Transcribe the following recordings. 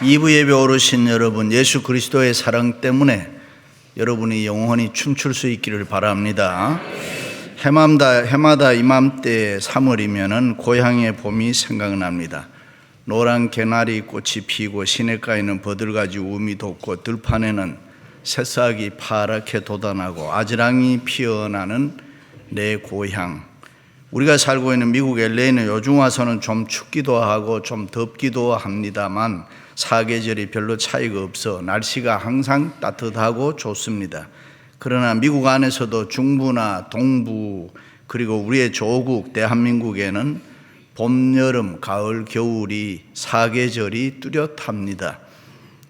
2부 예배 오르신 여러분, 예수 그리스도의 사랑 때문에 여러분이 영원히 춤출 수 있기를 바랍니다. 해마다 이맘때 3월이면은 고향의 봄이 생각납니다. 노란 개나리 꽃이 피고 시냇가에는 버들가지 우미 돋고 들판에는 새싹이 파랗게 돋아나고 아지랑이 피어나는 내 고향. 우리가 살고 있는 미국 LA는 요즘 와서는 좀 춥기도 하고 좀 덥기도 합니다만 사계절이 별로 차이가 없어 날씨가 항상 따뜻하고 좋습니다. 그러나 미국 안에서도 중부나 동부 그리고 우리의 조국 대한민국에는 봄, 여름, 가을, 겨울이 사계절이 뚜렷합니다.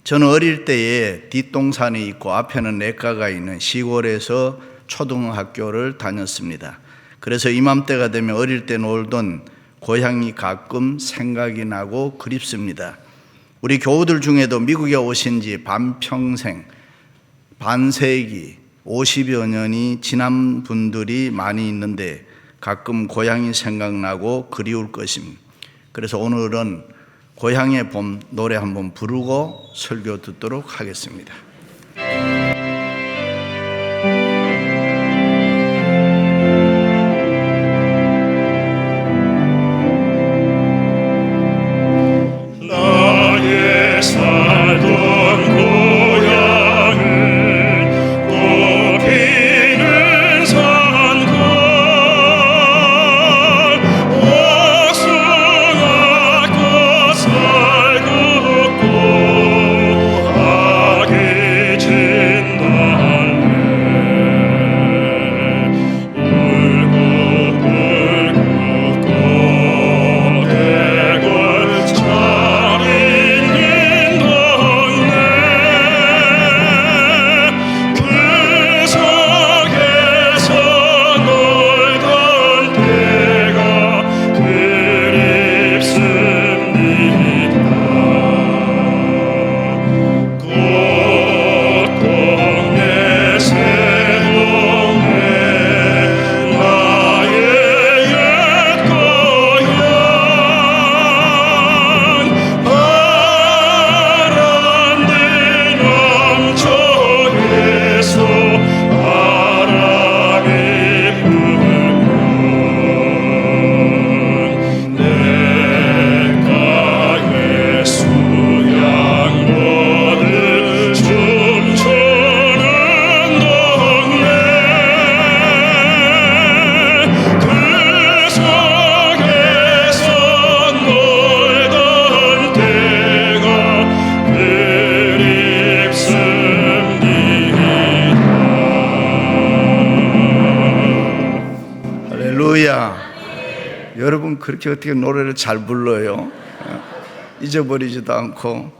저는 어릴 때에 뒷동산이 있고 앞에는 냇가가 있는 시골에서 초등학교를 다녔습니다. 그래서 이맘때가 되면 어릴 때 놀던 고향이 가끔 생각이 나고 그립습니다. 우리 교우들 중에도 미국에 오신 지 반평생, 반세기, 50여 년이 지난 분들이 많이 있는데 가끔 고향이 생각나고 그리울 것입니다. 그래서 오늘은 고향의 봄 노래 한번 부르고 설교 듣도록 하겠습니다. 여러분 그렇게 어떻게 노래를 잘 불러요? 잊어버리지도 않고.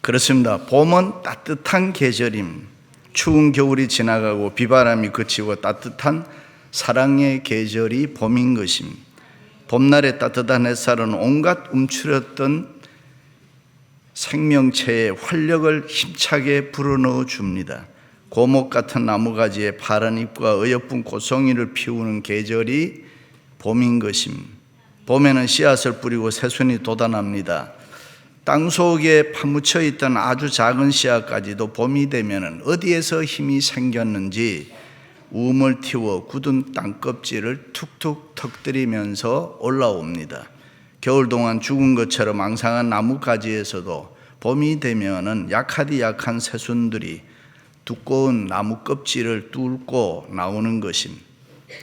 그렇습니다. 봄은 따뜻한 계절임. 추운 겨울이 지나가고 비바람이 그치고 따뜻한 사랑의 계절이 봄인 것임. 봄날의 따뜻한 햇살은 온갖 움츠렸던 생명체의 활력을 힘차게 불어넣어 줍니다. 고목 같은 나무가지에 파란 잎과 어여쁜 꽃송이를 피우는 계절이 봄인 것임. 봄에는 씨앗을 뿌리고 새순이 돋아납니다. 땅속에 파묻혀 있던 아주 작은 씨앗까지도 봄이 되면 어디에서 힘이 생겼는지 우음을 틔워 굳은 땅껍질을 툭툭 터뜨리면서 올라옵니다. 겨울 동안 죽은 것처럼 앙상한 나무가지에서도 봄이 되면 약하디 약한 새순들이 두꺼운 나무 껍질을 뚫고 나오는 것임.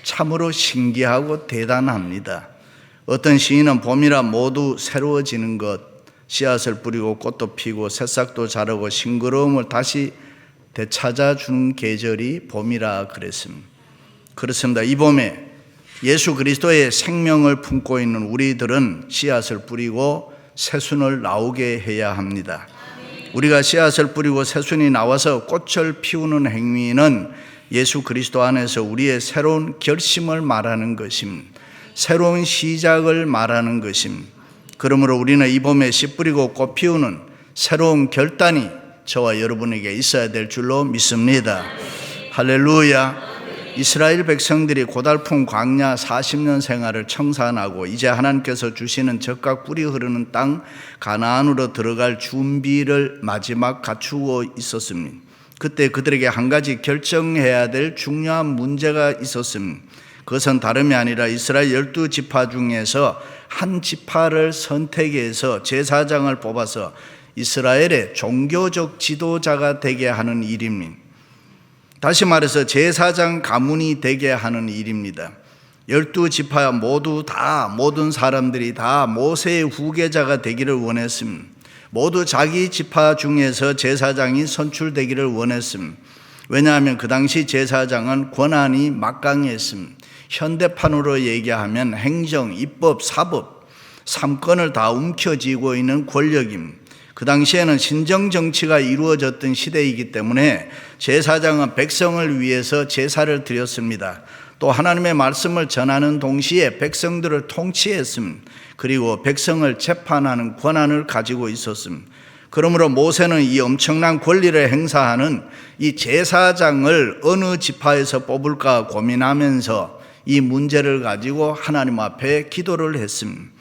참으로 신기하고 대단합니다. 어떤 시인은 봄이라 모두 새로워지는 것, 씨앗을 뿌리고 꽃도 피고 새싹도 자라고 싱그러움을 다시 되찾아주는 계절이 봄이라 그랬습니다. 그렇습니다. 이 봄에 예수 그리스도의 생명을 품고 있는 우리들은 씨앗을 뿌리고 새순을 나오게 해야 합니다. 우리가 씨앗을 뿌리고 새순이 나와서 꽃을 피우는 행위는 예수 그리스도 안에서 우리의 새로운 결심을 말하는 것임, 새로운 시작을 말하는 것임. 그러므로 우리는 이 봄에 씨 뿌리고 꽃 피우는 새로운 결단이 저와 여러분에게 있어야 될 줄로 믿습니다. 할렐루야. 이스라엘 백성들이 고달픈 광야 40년 생활을 청산하고 이제 하나님께서 주시는 젖과 꿀이 흐르는 땅 가나안으로 들어갈 준비를 마지막 갖추고 있었습니다. 그때 그들에게 한 가지 결정해야 될 중요한 문제가 있었습니다. 그것은 다름이 아니라 이스라엘 12지파 중에서 한 지파를 선택해서 제사장을 뽑아서 이스라엘의 종교적 지도자가 되게 하는 일입니다. 다시 말해서 제사장 가문이 되게 하는 일입니다. 12지파 모두 다, 모든 사람들이 다 모세의 후계자가 되기를 원했습니다. 모두 자기 지파 중에서 제사장이 선출되기를 원했습니다. 왜냐하면 그 당시 제사장은 권한이 막강했습니다. 현대판으로 얘기하면 행정, 입법, 사법, 3권을 다 움켜쥐고 있는 권력입니다. 그 당시에는 신정정치가 이루어졌던 시대이기 때문에 제사장은 백성을 위해서 제사를 드렸습니다. 또 하나님의 말씀을 전하는 동시에 백성들을 통치했습니다. 그리고 백성을 재판하는 권한을 가지고 있었습니다. 그러므로 모세는 이 엄청난 권리를 행사하는 이 제사장을 어느 지파에서 뽑을까 고민하면서 이 문제를 가지고 하나님 앞에 기도를 했습니다.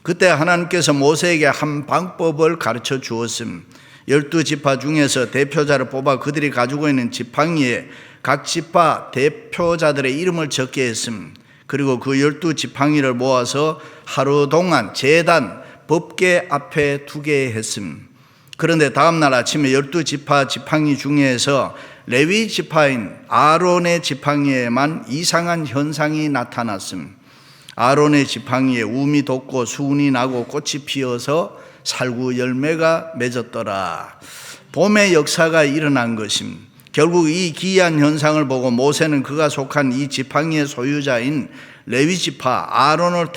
그때 하나님께서 모세에게 한 방법을 가르쳐 주었습니다. 12지파 중에서 대표자를 뽑아 그들이 가지고 있는 지팡이에 각 지파 대표자들의 이름을 적게 했습니다. 그리고 그 12지팡이를 모아서 하루 동안 제단 법궤 앞에 두게 했습니다. 그런데 다음날 아침에 12지파 지팡이 중에서 레위 지파인 아론의 지팡이에만 이상한 현상이 나타났습니다. 아론의 지팡이에 움이 돋고 수운이 나고 꽃이 피어서 살구 열매가 맺었더라. 봄의 역사가 일어난 것입니다. 결국 이 기이한 현상을 보고 모세는 그가 속한 이 지팡이의 소유자인 레위 지파 아론을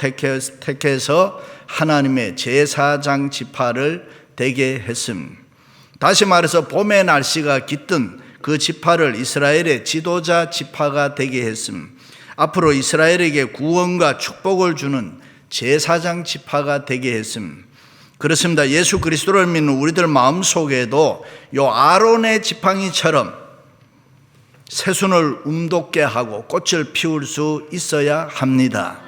택해서 하나님의 제사장 지파를 되게 했습니다. 다시 말해서 봄의 날씨가 깃든 그 지파를 이스라엘의 지도자 지파가 되게 했습니다. 앞으로 이스라엘에게 구원과 축복을 주는 제사장 지파가 되게 했습니다. 그렇습니다. 예수 그리스도를 믿는 우리들 마음속에도 요 아론의 지팡이처럼 새순을 움돋게 하고 꽃을 피울 수 있어야 합니다.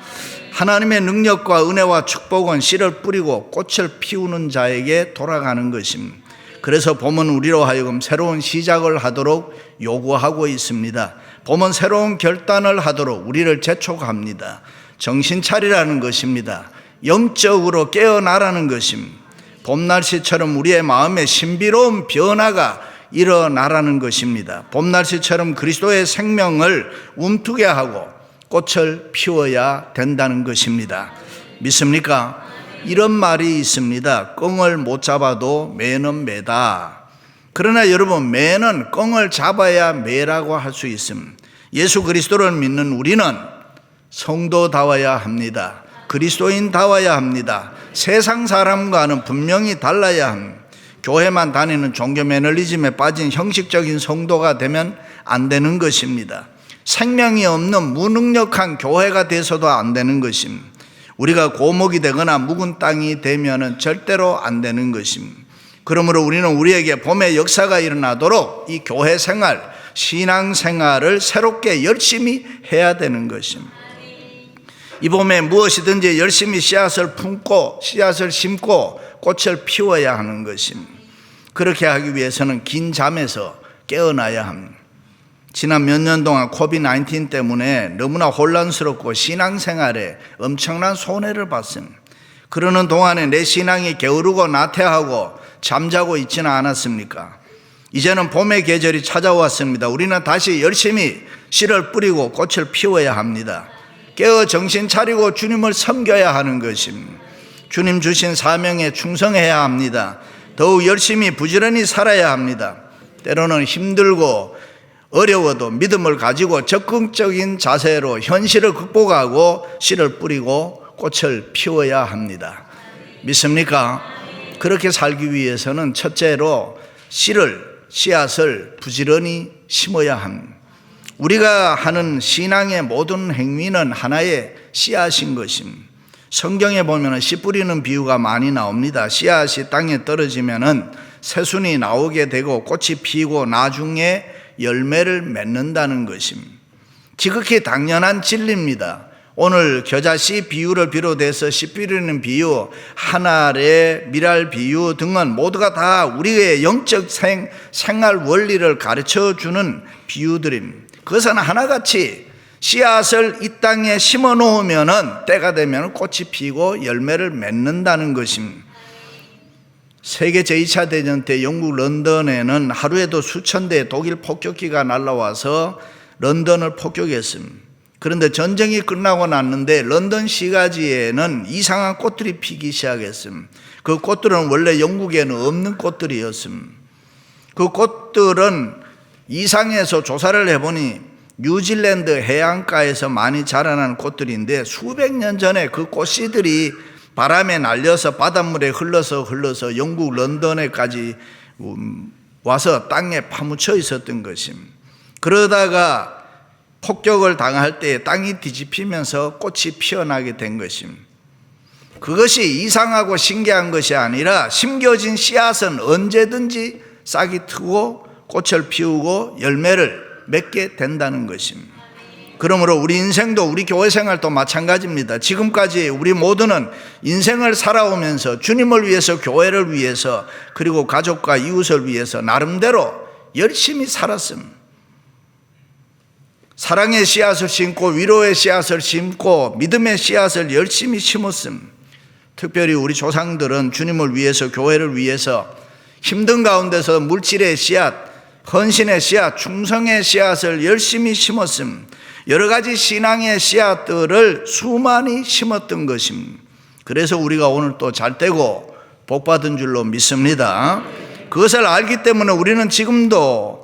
하나님의 능력과 은혜와 축복은 씨를 뿌리고 꽃을 피우는 자에게 돌아가는 것입니다. 그래서 봄은 우리로 하여금 새로운 시작을 하도록 요구하고 있습니다. 봄은 새로운 결단을 하도록 우리를 재촉합니다. 정신 차리라는 것입니다. 영적으로 깨어나라는 것입니다. 봄 날씨처럼 우리의 마음에 신비로운 변화가 일어나라는 것입니다. 봄 날씨처럼 그리스도의 생명을 움트게 하고 꽃을 피워야 된다는 것입니다. 믿습니까? 이런 말이 있습니다. 꽁을 못 잡아도 매는 매다. 그러나 여러분, 매는 꽁을 잡아야 매라고 할 수 있습니다. 예수 그리스도를 믿는 우리는 성도다워야 합니다. 그리스도인다워야 합니다. 세상 사람과는 분명히 달라야 합니다. 교회만 다니는 종교 매너리즘에 빠진 형식적인 성도가 되면 안 되는 것입니다. 생명이 없는 무능력한 교회가 돼서도 안 되는 것입니다. 우리가 고목이 되거나 묵은 땅이 되면 절대로 안 되는 것입니다. 그러므로 우리는 우리에게 봄의 역사가 일어나도록 이 교회 생활, 신앙 생활을 새롭게 열심히 해야 되는 것입니다. 이 봄에 무엇이든지 열심히 씨앗을 품고 씨앗을 심고 꽃을 피워야 하는 것입니다. 그렇게 하기 위해서는 긴 잠에서 깨어나야 합니다. 지난 몇 년 동안 코비드-19 때문에 너무나 혼란스럽고 신앙생활에 엄청난 손해를 봤습니다. 그러는 동안에 내 신앙이 게으르고 나태하고 잠자고 있지는 않았습니까? 이제는 봄의 계절이 찾아왔습니다. 우리는 다시 열심히 씨를 뿌리고 꽃을 피워야 합니다. 깨어 정신 차리고 주님을 섬겨야 하는 것입니다. 주님 주신 사명에 충성해야 합니다. 더욱 열심히 부지런히 살아야 합니다. 때로는 힘들고 어려워도 믿음을 가지고 적극적인 자세로 현실을 극복하고 씨를 뿌리고 꽃을 피워야 합니다. 믿습니까? 그렇게 살기 위해서는 첫째로 씨앗을 부지런히 심어야 합니다. 우리가 하는 신앙의 모든 행위는 하나의 씨앗인 것입니다. 성경에 보면 씨 뿌리는 비유가 많이 나옵니다. 씨앗이 땅에 떨어지면 새순이 나오게 되고 꽃이 피고 나중에 열매를 맺는다는 것입니다. 지극히 당연한 진리입니다. 오늘 겨자씨 비유를 비롯해서 씨 뿌리는 비유, 한 알의 밀알 비유 등은 모두가 다 우리의 영적 생활 원리를 가르쳐주는 비유들입니다. 그것은 하나같이 씨앗을 이 땅에 심어 놓으면 때가 되면 꽃이 피고 열매를 맺는다는 것입니다. 세계 제2차 대전 때 영국 런던에는 하루에도 수천 대의 독일 폭격기가 날아와서 런던을 폭격했습니다. 그런데 전쟁이 끝나고 났는데 런던 시가지에는 이상한 꽃들이 피기 시작했습니다. 그 꽃들은 원래 영국에는 없는 꽃들이었습니다. 그 꽃들은 이상해서 조사를 해보니 뉴질랜드 해안가에서 많이 자라나는 꽃들인데 수백 년 전에 그 꽃씨들이 바람에 날려서 바닷물에 흘러서 영국 런던에까지 와서 땅에 파묻혀 있었던 것입니다. 그러다가 폭격을 당할 때 땅이 뒤집히면서 꽃이 피어나게 된 것입니다. 그것이 이상하고 신기한 것이 아니라 심겨진 씨앗은 언제든지 싹이 트고 꽃을 피우고 열매를 맺게 된다는 것입니다. 그러므로 우리 인생도 우리 교회 생활도 마찬가지입니다. 지금까지 우리 모두는 인생을 살아오면서 주님을 위해서, 교회를 위해서, 그리고 가족과 이웃을 위해서 나름대로 열심히 살았습니다. 사랑의 씨앗을 심고 위로의 씨앗을 심고 믿음의 씨앗을 열심히 심었습니다. 특별히 우리 조상들은 주님을 위해서, 교회를 위해서 힘든 가운데서 물질의 씨앗, 헌신의 씨앗, 충성의 씨앗을 열심히 심었습니다. 여러 가지 신앙의 씨앗들을 수많이 심었던 것입니다. 그래서 우리가 오늘 또 잘 되고 복받은 줄로 믿습니다. 그것을 알기 때문에 우리는 지금도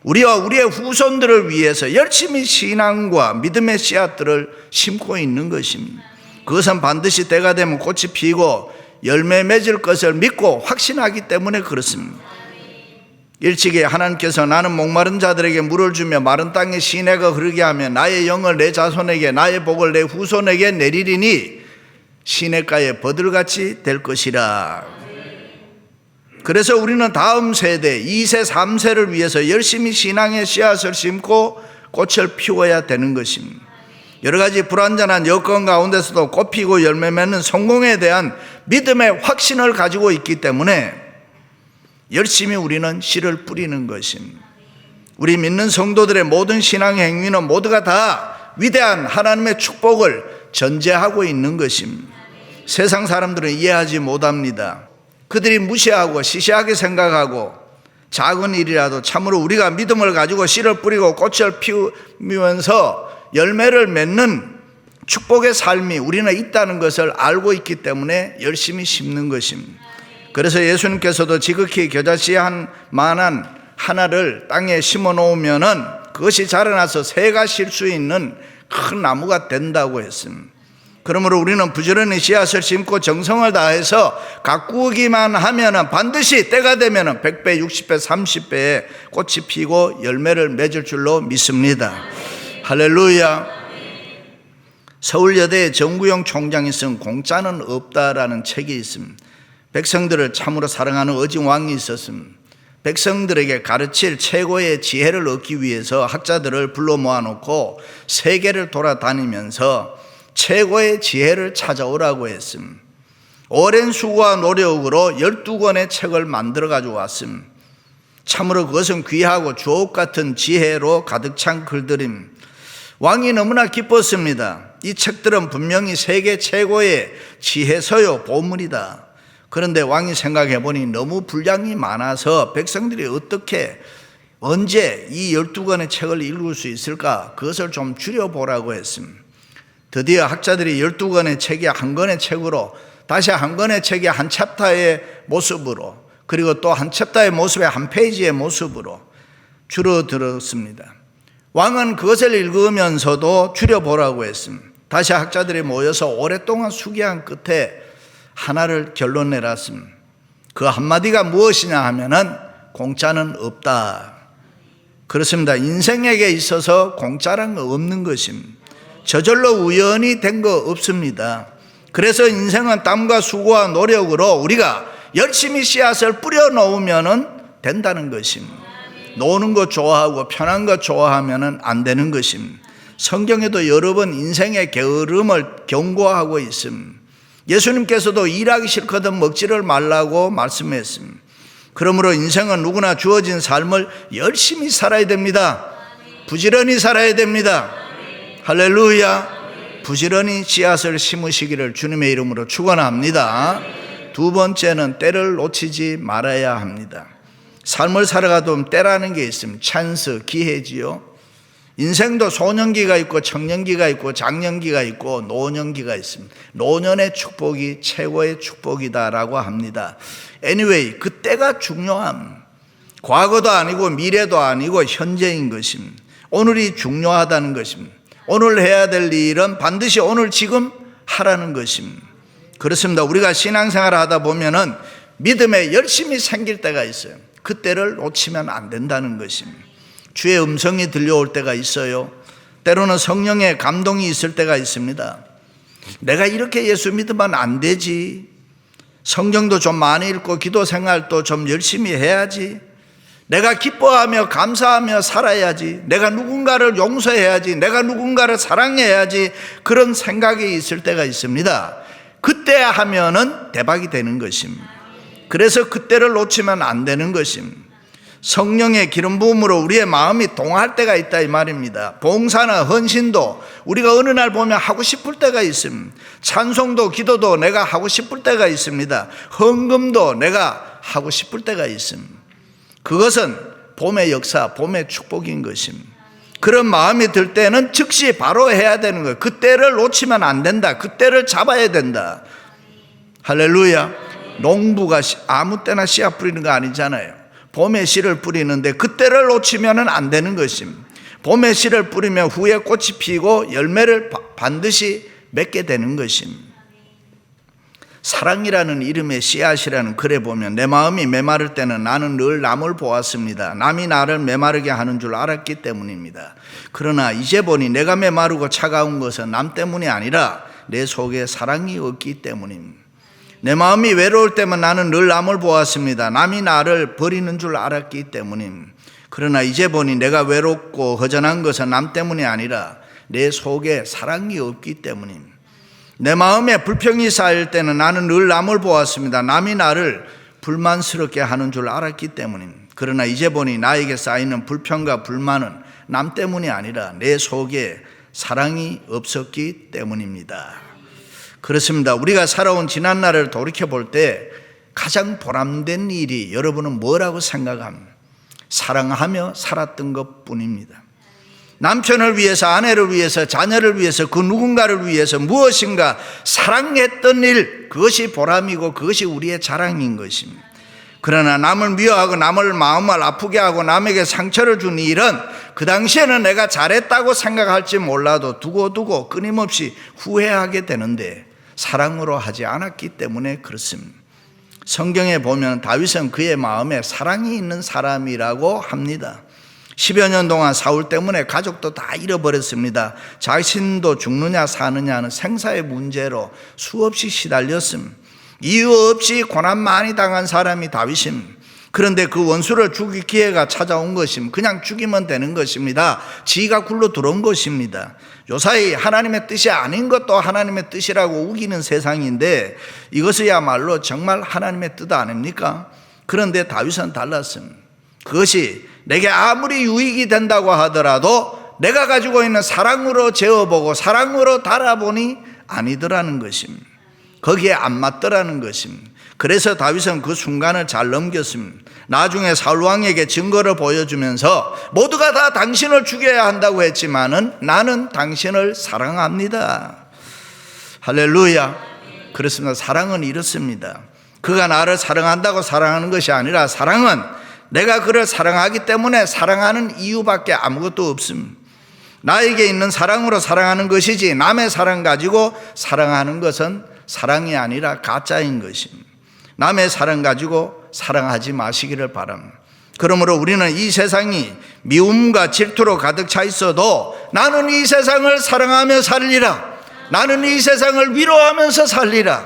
우리와 우리의 후손들을 위해서 열심히 신앙과 믿음의 씨앗들을 심고 있는 것입니다. 그것은 반드시 때가 되면 꽃이 피고 열매 맺을 것을 믿고 확신하기 때문에 그렇습니다. 일찍이 하나님께서 나는 목마른 자들에게 물을 주며 마른 땅에 시내가 흐르게 하며 나의 영을 내 자손에게 나의 복을 내 후손에게 내리리니 시냇가에 버들같이 될 것이라. 그래서 우리는 다음 세대 2세 3세를 위해서 열심히 신앙의 씨앗을 심고 꽃을 피워야 되는 것입니다. 여러 가지 불완전한 여건 가운데서도 꽃 피고 열매 맺는 성공에 대한 믿음의 확신을 가지고 있기 때문에 열심히 우리는 씨를 뿌리는 것입니다. 우리 믿는 성도들의 모든 신앙의 행위는 모두가 다 위대한 하나님의 축복을 전제하고 있는 것입니다. 세상 사람들은 이해하지 못합니다. 그들이 무시하고 시시하게 생각하고 작은 일이라도 참으로 우리가 믿음을 가지고 씨를 뿌리고 꽃을 피우면서 열매를 맺는 축복의 삶이 우리는 있다는 것을 알고 있기 때문에 열심히 심는 것입니다. 그래서 예수님께서도 지극히 겨자씨 만한 하나를 땅에 심어 놓으면은 그것이 자라나서 새가 실 수 있는 큰 나무가 된다고 했습니다. 그러므로 우리는 부지런히 씨앗을 심고 정성을 다해서 가꾸기만 하면은 반드시 때가 되면은 100배, 60배, 30배의 꽃이 피고 열매를 맺을 줄로 믿습니다. 할렐루야. 서울여대의 정구영 총장이 쓴 공짜는 없다라는 책이 있습니다. 백성들을 참으로 사랑하는 어진 왕이 있었습니다. 백성들에게 가르칠 최고의 지혜를 얻기 위해서 학자들을 불러 모아놓고 세계를 돌아다니면서 최고의 지혜를 찾아오라고 했습니다. 오랜 수고와 노력으로 12권의 책을 만들어 가지고 왔습니다. 참으로 그것은 귀하고 주옥 같은 지혜로 가득 찬 글들입니다. 왕이 너무나 기뻤습니다. 이 책들은 분명히 세계 최고의 지혜서요 보물이다. 그런데 왕이 생각해 보니 너무 분량이 많아서 백성들이 어떻게 언제 이 12권의 책을 읽을 수 있을까? 그것을 좀 줄여보라고 했습니다. 드디어 학자들이 12권의 책이 한 권의 책으로, 다시 한 권의 책이 한 챕터의 모습으로, 그리고 또 한 챕터의 모습의 한 페이지의 모습으로 줄어들었습니다. 왕은 그것을 읽으면서도 줄여보라고 했습니다. 다시 학자들이 모여서 오랫동안 수기한 끝에 하나를 결론 내놨습니다. 그 한마디가 무엇이냐 하면은 공짜는 없다. 그렇습니다. 인생에게 있어서 공짜란 거 없는 것입니다. 저절로 우연히 된 거 없습니다. 그래서 인생은 땀과 수고와 노력으로 우리가 열심히 씨앗을 뿌려 놓으면 된다는 것입니다. 노는 거 좋아하고 편한 거 좋아하면 안 되는 것입니다. 성경에도 여러 번 인생의 게으름을 경고하고 있음. 예수님께서도 일하기 싫거든 먹지를 말라고 말씀했음. 그러므로 인생은 누구나 주어진 삶을 열심히 살아야 됩니다. 부지런히 살아야 됩니다. 할렐루야. 부지런히 씨앗을 심으시기를 주님의 이름으로 축원합니다. 두 번째는 때를 놓치지 말아야 합니다. 삶을 살아가다 보면 때라는 게 있습니다. 찬스, 기회지요. 인생도 소년기가 있고 청년기가 있고 장년기가 있고 노년기가 있습니다. 노년의 축복이 최고의 축복이다라고 합니다. Anyway, 그 때가 중요함. 과거도 아니고 미래도 아니고 현재인 것입니다. 오늘이 중요하다는 것입니다. 오늘 해야 될 일은 반드시 오늘 지금 하라는 것입니다. 그렇습니다. 우리가 신앙생활을 하다 보면은 믿음에 열심히 생길 때가 있어요. 그때를 놓치면 안 된다는 것입니다. 주의 음성이 들려올 때가 있어요. 때로는 성령의 감동이 있을 때가 있습니다. 내가 이렇게 예수 믿으면 안 되지. 성경도 좀 많이 읽고 기도 생활도 좀 열심히 해야지. 내가 기뻐하며 감사하며 살아야지. 내가 누군가를 용서해야지. 내가 누군가를 사랑해야지. 그런 생각이 있을 때가 있습니다. 그때 하면은 대박이 되는 것입니다. 그래서 그때를 놓치면 안 되는 것입니다. 성령의 기름 부음으로 우리의 마음이 동할 때가 있다 이 말입니다. 봉사나 헌신도 우리가 어느 날 보면 하고 싶을 때가 있습니다. 찬송도 기도도 내가 하고 싶을 때가 있습니다. 헌금도 내가 하고 싶을 때가 있습니다. 그것은 봄의 역사, 봄의 축복인 것입니다. 그런 마음이 들 때는 즉시 바로 해야 되는 거예요. 그때를 놓치면 안 된다. 그때를 잡아야 된다. 할렐루야. 농부가 아무 때나 씨앗 뿌리는 거 아니잖아요. 봄에 씨를 뿌리는데 그때를 놓치면 안 되는 것입니다. 봄에 씨를 뿌리면 후에 꽃이 피고 열매를 반드시 맺게 되는 것입니다. 사랑이라는 이름의 씨앗이라는 글에 보면 내 마음이 메마를 때는 나는 늘 남을 보았습니다. 남이 나를 메마르게 하는 줄 알았기 때문입니다. 그러나 이제 보니 내가 메마르고 차가운 것은 남 때문이 아니라 내 속에 사랑이 없기 때문입니다. 내 마음이 외로울 때면 나는 늘 남을 보았습니다. 남이 나를 버리는 줄 알았기 때문입니다. 그러나 이제 보니 내가 외롭고 허전한 것은 남 때문이 아니라 내 속에 사랑이 없기 때문입니다. 내 마음에 불평이 쌓일 때는 나는 늘 남을 보았습니다. 남이 나를 불만스럽게 하는 줄 알았기 때문입니다. 그러나 이제 보니 나에게 쌓이는 불평과 불만은 남 때문이 아니라 내 속에 사랑이 없었기 때문입니다. 그렇습니다. 우리가 살아온 지난날을 돌이켜볼 때 가장 보람된 일이 여러분은 뭐라고 생각합니까? 사랑하며 살았던 것뿐입니다. 남편을 위해서, 아내를 위해서, 자녀를 위해서, 그 누군가를 위해서 무엇인가 사랑했던 일, 그것이 보람이고 그것이 우리의 자랑인 것입니다. 그러나 남을 미워하고 남을 마음을 아프게 하고 남에게 상처를 준 일은 그 당시에는 내가 잘했다고 생각할지 몰라도 두고두고 끊임없이 후회하게 되는데 사랑으로 하지 않았기 때문에 그렇습니다. 성경에 보면 다윗은 그의 마음에 사랑이 있는 사람이라고 합니다. 10여 년 동안 사울 때문에 가족도 다 잃어버렸습니다. 자신도 죽느냐 사느냐 하는 생사의 문제로 수없이 시달렸습니다. 이유 없이 고난 많이 당한 사람이 다윗입니다. 그런데 그 원수를 죽일 기회가 찾아온 것입니다. 그냥 죽이면 되는 것입니다. 지가 굴러 들어온 것입니다. 요사이 하나님의 뜻이 아닌 것도 하나님의 뜻이라고 우기는 세상인데 이것이야말로 정말 하나님의 뜻 아닙니까? 그런데 다윗은 달랐습니다. 그것이 내게 아무리 유익이 된다고 하더라도 내가 가지고 있는 사랑으로 재어보고 사랑으로 달아보니 아니더라는 것입니다. 거기에 안 맞더라는 것입니다. 그래서 다윗은 그 순간을 잘 넘겼습니다. 나중에 사울왕에게 증거를 보여주면서 모두가 다 당신을 죽여야 한다고 했지만은 나는 당신을 사랑합니다. 할렐루야. 그렇습니다. 사랑은 이렇습니다. 그가 나를 사랑한다고 사랑하는 것이 아니라 사랑은 내가 그를 사랑하기 때문에 사랑하는 이유밖에 아무것도 없습니다. 나에게 있는 사랑으로 사랑하는 것이지 남의 사랑 가지고 사랑하는 것은 사랑이 아니라 가짜인 것입니다. 남의 사랑 가지고 사랑하지 마시기를 바랍니다. 그러므로 우리는 이 세상이 미움과 질투로 가득 차 있어도 나는 이 세상을 사랑하며 살리라. 나는 이 세상을 위로하면서 살리라.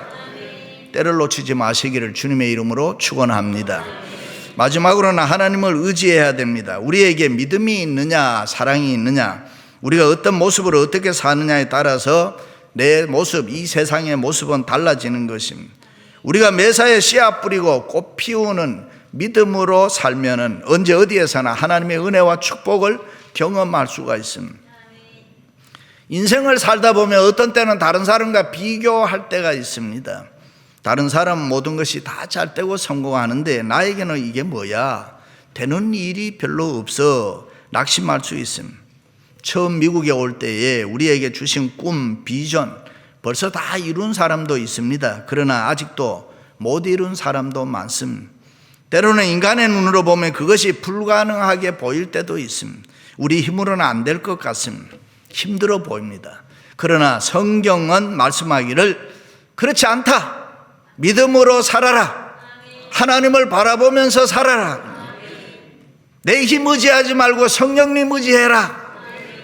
때를 놓치지 마시기를 주님의 이름으로 축원합니다. 마지막으로는 하나님을 의지해야 됩니다. 우리에게 믿음이 있느냐 사랑이 있느냐, 우리가 어떤 모습으로 어떻게 사느냐에 따라서 내 모습, 이 세상의 모습은 달라지는 것입니다. 우리가 매사에 씨앗 뿌리고 꽃 피우는 믿음으로 살면은 언제 어디에서나 하나님의 은혜와 축복을 경험할 수가 있습니다. 인생을 살다 보면 어떤 때는 다른 사람과 비교할 때가 있습니다. 다른 사람은 모든 것이 다 잘 되고 성공하는데 나에게는 이게 뭐야? 되는 일이 별로 없어. 낙심할 수 있습니다. 처음 미국에 올 때에 우리에게 주신 꿈, 비전 벌써 다 이룬 사람도 있습니다. 그러나 아직도 못 이룬 사람도 많습니다. 때로는 인간의 눈으로 보면 그것이 불가능하게 보일 때도 있습니다. 우리 힘으로는 안 될 것 같습니다. 힘들어 보입니다. 그러나 성경은 말씀하기를 그렇지 않다. 믿음으로 살아라. 하나님을 바라보면서 살아라. 내 힘 의지하지 말고 성령님 의지해라.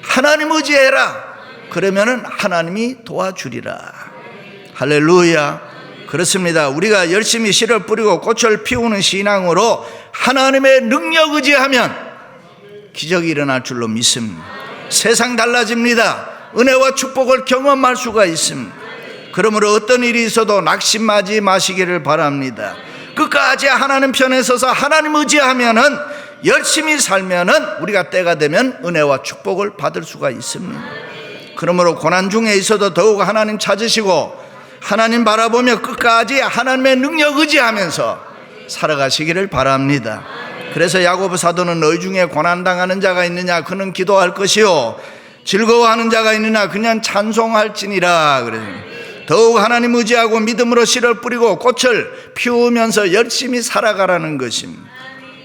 하나님 의지해라. 그러면은 하나님이 도와주리라. 할렐루야. 그렇습니다. 우리가 열심히 씨를 뿌리고 꽃을 피우는 신앙으로 하나님의 능력 의지하면 기적이 일어날 줄로 믿습니다. 세상 달라집니다. 은혜와 축복을 경험할 수가 있습니다. 그러므로 어떤 일이 있어도 낙심하지 마시기를 바랍니다. 끝까지 하나님 편에 서서 하나님 의지하면은 열심히 살면은 우리가 때가 되면 은혜와 축복을 받을 수가 있습니다. 그러므로 고난 중에 있어도 더욱 하나님 찾으시고 하나님 바라보며 끝까지 하나님의 능력 의지하면서 살아가시기를 바랍니다. 그래서 야고보 사도는 너희 중에 고난당하는 자가 있느냐 그는 기도할 것이요 즐거워하는 자가 있느냐 그냥 찬송할지니라. 그래요. 더욱 하나님 의지하고 믿음으로 씨를 뿌리고 꽃을 피우면서 열심히 살아가라는 것입니다.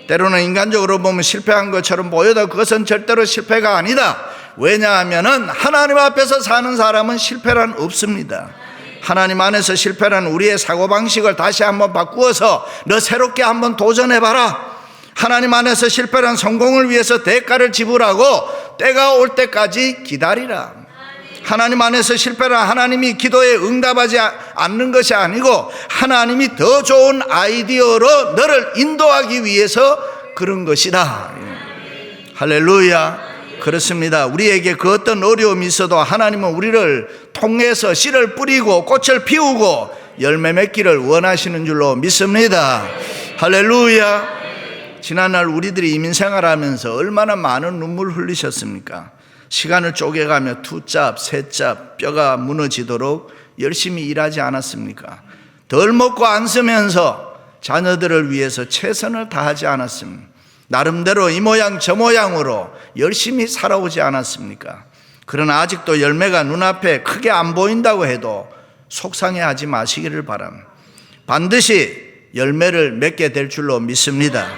때로는 인간적으로 보면 실패한 것처럼 보여도 그것은 절대로 실패가 아니다. 왜냐하면 하나님 앞에서 사는 사람은 실패란 없습니다. 하나님 안에서 실패란 우리의 사고방식을 다시 한번 바꾸어서 너 새롭게 한번 도전해봐라. 하나님 안에서 실패란 성공을 위해서 대가를 지불하고 때가 올 때까지 기다리라. 하나님 안에서 실패란 하나님이 기도에 응답하지 않는 것이 아니고 하나님이 더 좋은 아이디어로 너를 인도하기 위해서 그런 것이다. 할렐루야. 그렇습니다. 우리에게 그 어떤 어려움이 있어도 하나님은 우리를 통해서 씨를 뿌리고 꽃을 피우고 열매 맺기를 원하시는 줄로 믿습니다. 할렐루야. 지난날 우리들이 이민생활하면서 얼마나 많은 눈물 흘리셨습니까? 시간을 쪼개가며 투잡, 세잡, 뼈가 무너지도록 열심히 일하지 않았습니까? 덜 먹고 안 쓰면서 자녀들을 위해서 최선을 다하지 않았습니까? 나름대로 이 모양 저 모양으로 열심히 살아오지 않았습니까? 그러나 아직도 열매가 눈앞에 크게 안 보인다고 해도 속상해하지 마시기를 바랍니다. 반드시 열매를 맺게 될 줄로 믿습니다.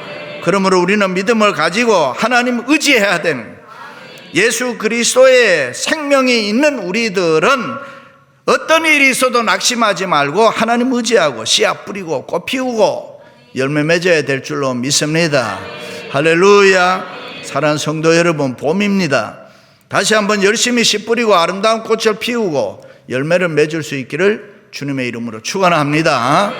그러므로 우리는 믿음을 가지고 하나님 의지해야 되는, 예수 그리스도의 생명이 있는 우리들은 어떤 일이 있어도 낙심하지 말고 하나님 의지하고 씨앗 뿌리고 꽃 피우고 열매 맺어야 될 줄로 믿습니다. 할렐루야. 사랑하는 성도 여러분, 봄입니다. 다시 한번 열심히 씨 뿌리고 아름다운 꽃을 피우고 열매를 맺을 수 있기를 주님의 이름으로 축원합니다.